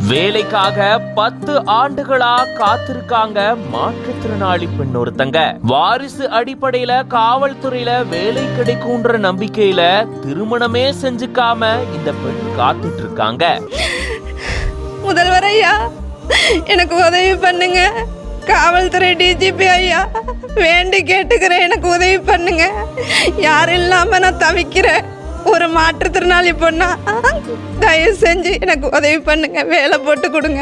வேலைக்காக 10 ஆண்டுகளா காத்திருக்காங்க மாற்றுத்திறனாளி பெண் ஒருத்தங்க. வாரிசு அடிப்படையில காவல்துறையில வேலை கிடைக்கும்ன்ற நம்பிக்கையில திருமணமே செஞ்சுக்காம இந்த பெண் காத்துட்டு இருக்காங்க. முதல்வர் ஐயா, எனக்கு உதவி பண்ணுங்க. காவல்துறை டிஜிபி ஐயா, வேண்டி கேட்டுக்கிறேன், எனக்கு உதவி பண்ணுங்க. யாரும் இல்லாம நான் தவிக்கிறேன். ஒரு மாற்றுத்திறனாளி பொண்ணா, தயவு செஞ்சு எனக்கு உதவி பண்ணுங்க. வேலை போட்டு கொடுங்க,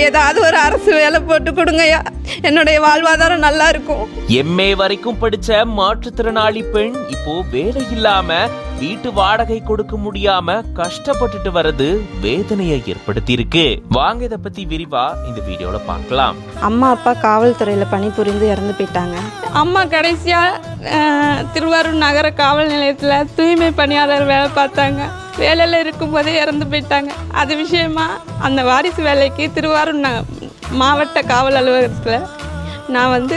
ஏதாவது ஒரு அரசு வேலை போட்டு கொடுங்கய்யா. என்னுடைய வாழ்வாதாரம் நல்லா இருக்கும். MA வரைக்கும் படிச்ச மாற்றுத்திறனாளி பெண் இப்போ வேலை இல்லாம வீட்டு வாடகை கொடுக்க முடியாம கஷ்டப்பட்டுட்டு வர்றது வேதனையை ஏற்படுத்தி இருக்கு. வாங்க இதை பத்தி விரிவா இந்த வீடியோல பார்க்கலாம். அம்மா அப்பா காவல்துறையில பணிபுரிந்து இறந்து போயிட்டாங்க. அம்மா கடைசியா திருவாரூர் நகர காவல் நிலையத்துல தூய்மை பணியாளர் வேலை பார்த்தாங்க. வேலையில் இருக்கும்போதே இறந்து போயிட்டாங்க. அது விஷயமா அந்த வாரிசு வேலைக்கு திருவாரூர் மாவட்ட காவல் அலுவலகத்தில் நான்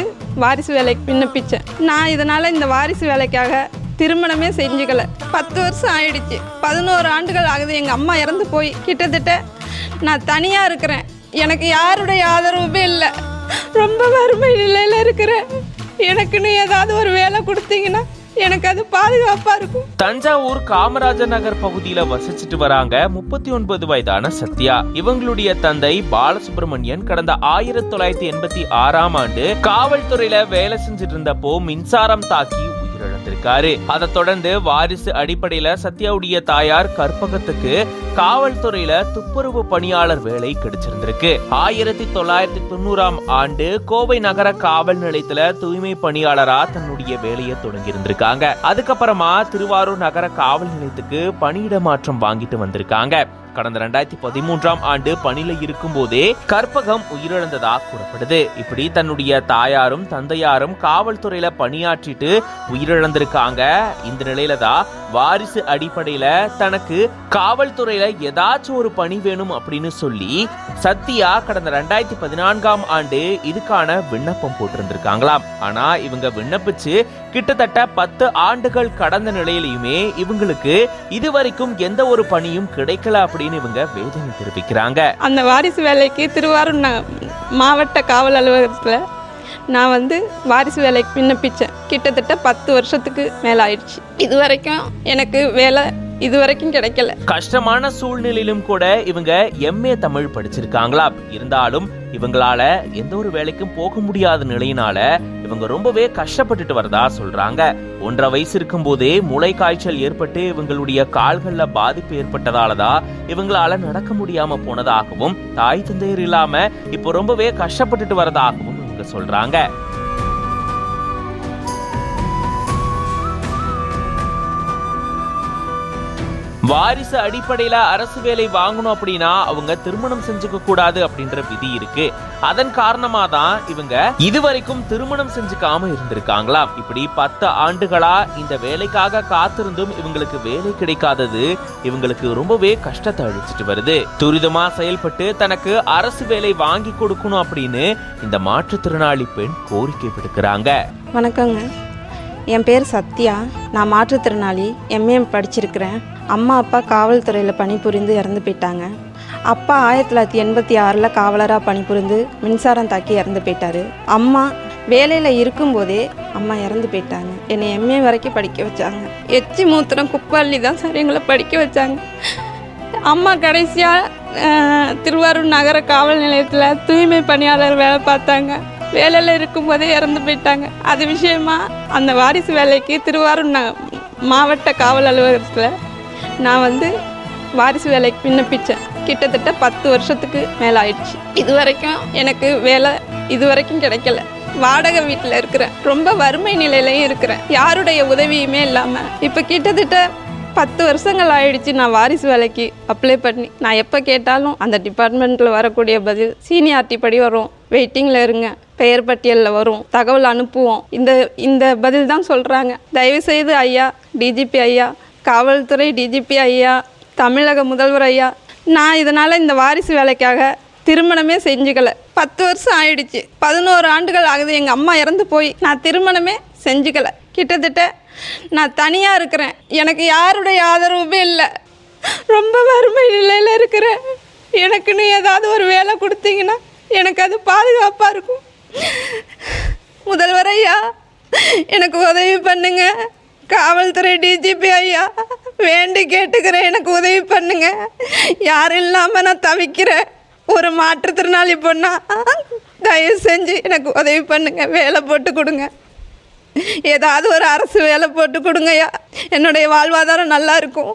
வாரிசு வேலைக்கு விண்ணப்பித்தேன். நான் இதனால் இந்த வாரிசு வேலைக்காக திருமணமே செஞ்சுக்கல. 10 வருஷம் ஆயிடுச்சு. 11 ஆண்டுகள் ஆகுது எங்கள் அம்மா இறந்து போய். கிட்டத்தட்ட நான் தனியாக இருக்கிறேன். எனக்கு யாருடைய ஆதரவுமே இல்லை. ரொம்ப வறுமை நிலையில் இருக்கிறேன். எனக்குன்னு ஏதாவது ஒரு வேலை கொடுத்தீங்கன்னா எனக்கு அது பாதுகாப்பா இருக்கும். தஞ்சாவூர் காமராஜர் நகர் பகுதியில வசிச்சுட்டு வராங்க 39 வயதான சத்யா. இவங்களுடைய தந்தை பாலசுப்ரமணியன் கடந்த 1986ஆம் ஆண்டு காவல்துறையில வேலை செஞ்சுட்டு இருந்தப்போ மின்சாரம் தாக்கி உயிரிழந்திருக்காரு. அதை தொடர்ந்து வாரிசு அடிப்படையில சத்யாவுடைய தாயார் கற்பகத்துக்கு காவல்துறையில துப்புரவு பணியாளர் வேலை கிடைச்சிருந்திருக்கு. 1990ஆம் ஆண்டு கோவை நகர காவல் நிலையத்துல தூய்மை பணியாளரா தன்னுடைய வேலையை தொடங்கி இருந்திருக்காங்க. அதுக்கப்புறமா திருவாரூர் நகர காவல் நிலையத்துக்கு பணியிட மாற்றம் வாங்கிட்டு வந்திருக்காங்க. கடந்த 2013ஆம் ஆண்டு பணியில இருக்கும் போதே கற்பகம் உயிரிழந்ததா கூறப்படுது. இப்படி தன்னுடைய தாயாரும் தந்தையாரும் காவல்துறையில பணியாற்றிட்டு உயிரிழந்திருக்காங்க. இந்த நிலையில தான் வாரிசு அடிப்படையில தனக்கு காவல்துறையில ஏதாச்சும் ஒரு பணி வேணும் அப்படின்னு சொல்லி சத்யா கடந்த 2014ஆம் ஆண்டு இதுக்கான விண்ணப்பம் போட்டிருந்திருக்காங்களாம். ஆனா இவங்க விண்ணப்பிச்சு கிட்டத்தட்ட 10 ஆண்டுகள் கடந்த நிலையிலுமே இவங்களுக்கு இதுவரைக்கும் எந்த ஒரு பணியும் கிடைக்கல அப்படின்னு இவங்க வேதனை தெரிவிக்கிறாங்க. அந்த வாரிசு வேலைக்கு திருவாரூர் மாவட்ட காவல் அலுவலகத்தில் நான் வாரிசு வேலைக்கு விண்ணப்பித்தேன். கிட்டத்தட்ட 10 வருஷத்துக்கு மேலே ஆயிடுச்சு. இதுவரைக்கும் எனக்கு வேலை இதுவரைக்கும் கிடைக்கல. கஷ்டமான சூழ்நிலையிலும் கூட இவங்க MA தமிழ் படிச்சிருக்காங்களா. இருந்தாலும் இவங்களால எந்த ஒரு வேலைக்கும் போக முடியாத நிலையினால இவங்க ரொம்பவே கஷ்டப்பட்டுட்டு வரதா சொல்றாங்க. 1.5 வயசு இருக்கும் போதே மூளை காய்ச்சல் ஏற்பட்டு இவங்களுடைய கால்கள்ல பாதிப்பு ஏற்பட்டதாலதான் இவங்களால நடக்க முடியாம போனதாகவும் தாய் தந்தையர் இல்லாம இப்போ ரொம்பவே கஷ்டப்பட்டுட்டு வரதாகவும் இவங்க சொல்றாங்க. வாரிசு அடிப்படையில அரசு வேலை வாங்கணும் அப்படின்னா அவங்க திருமணம் செஞ்சுக்க கூடாது அப்படின்ற விதி இருக்கு. அதன் காரணமா தான் இவங்க இதுவரைக்கும் திருமணம் செஞ்சுக்காம இருந்திருக்காங்களாம். இப்படி 10 ஆண்டுகளா இந்த வேலைக்காக காத்திருந்தும் இவங்களுக்கு வேலை கிடைக்காதது இவங்களுக்கு ரொம்பவே கஷ்டத்தை அழிச்சிட்டு வருது. துரிதமா செயல்பட்டு தனக்கு அரசு வேலை வாங்கி கொடுக்கணும் அப்படின்னு இந்த மாற்றுத்திறனாளி பெண் கோரிக்கை விடுக்கிறாங்க. வணக்கங்க, என் பேர் சத்யா. நான் மாற்றுத்திறனாளி, MA படிச்சிருக்கிறேன். அம்மா அப்பா காவல்துறையில் பணிபுரிந்து இறந்து போயிட்டாங்க. அப்பா 1986 காவலராக பணிபுரிந்து மின்சாரம் தாக்கி இறந்து போயிட்டாரு. அம்மா வேலையில் இருக்கும்போதே அம்மா இறந்து போயிட்டாங்க. என்னை MA வரைக்கும் படிக்க வச்சாங்க. எச்சி மூத்திரம் குப்பள்ளி தான் சார் எங்களை படிக்க வச்சாங்க. அம்மா கடைசியாக திருவாரூர் நகர காவல் நிலையத்தில் தூய்மை பணியாளர் வேலை பார்த்தாங்க. வேலையில் இருக்கும்போதே இறந்து போயிட்டாங்க. அது விஷயமா அந்த வாரிசு வேலைக்கு திருவாரூர் மாவட்ட காவல் அலுவலகத்தில் நான் வாரிசு வேலைக்கு விண்ணப்பித்தேன். கிட்டத்தட்ட 10 வருஷத்துக்கு மேலே ஆயிடுச்சு. இதுவரைக்கும் எனக்கு வேலை இதுவரைக்கும் கிடைக்கல. வாடகை வீட்டில் இருக்கிறேன். ரொம்ப வறுமை நிலையிலையும் இருக்கிறேன். யாருடைய உதவியுமே இல்லாமல் இப்போ கிட்டத்தட்ட 10 வருஷங்கள் ஆயிடுச்சு. நான் வாரிசு வேலைக்கு அப்ளை பண்ணி நான் எப்போ கேட்டாலும் அந்த டிபார்ட்மெண்ட்டில் வரக்கூடிய பதில் சீனியாரிட்டி படி வரும், வெயிட்டிங்கில் இருங்க, பெயர் பட்டியலில் வரும், தகவல் அனுப்புவோம், இந்த பதில் தான் சொல்கிறாங்க. தயவுசெய்து ஐயா டிஜிபி ஐயா, காவல்துறை டிஜிபி ஐயா, தமிழக முதல்வர் ஐயா, நான் இதனால் இந்த வாரிசு வேலைக்காக திருமணமே செஞ்சுக்கல. 10 வருஷம் ஆயிடுச்சு. 11 ஆண்டுகள் ஆகுது எங்கள் அம்மா இறந்து போய். நான் திருமணமே செஞ்சுக்கல. கிட்டத்தட்ட நான் தனியாக இருக்கிறேன். எனக்கு யாருடைய ஆதரவுமே இல்லை. ரொம்ப வறுமை நிலையில் இருக்கிறேன். எனக்குன்னு ஏதாவது ஒரு வேலை கொடுத்தீங்கன்னா எனக்கு அது பாதுகாப்பாக இருக்கும். முதல்வர் ஐயா, எனக்கு உதவி பண்ணுங்க. காவல்துறை டிஜிபி ஐயா, வேண்டி கேட்டுக்கிறேன், எனக்கு உதவி பண்ணுங்க. யாரும் இல்லாமல் நான் தவிக்கிறேன். ஒரு மாற்றுத்திறனாளி பொண்ணா, தயவு செஞ்சு எனக்கு உதவி பண்ணுங்க. வேலை போட்டு கொடுங்க. ஏதாவது ஒரு அரசு வேலை போட்டு கொடுங்கய்யா. என்னுடைய வாழ்வாதாரம் நல்லா இருக்கும்.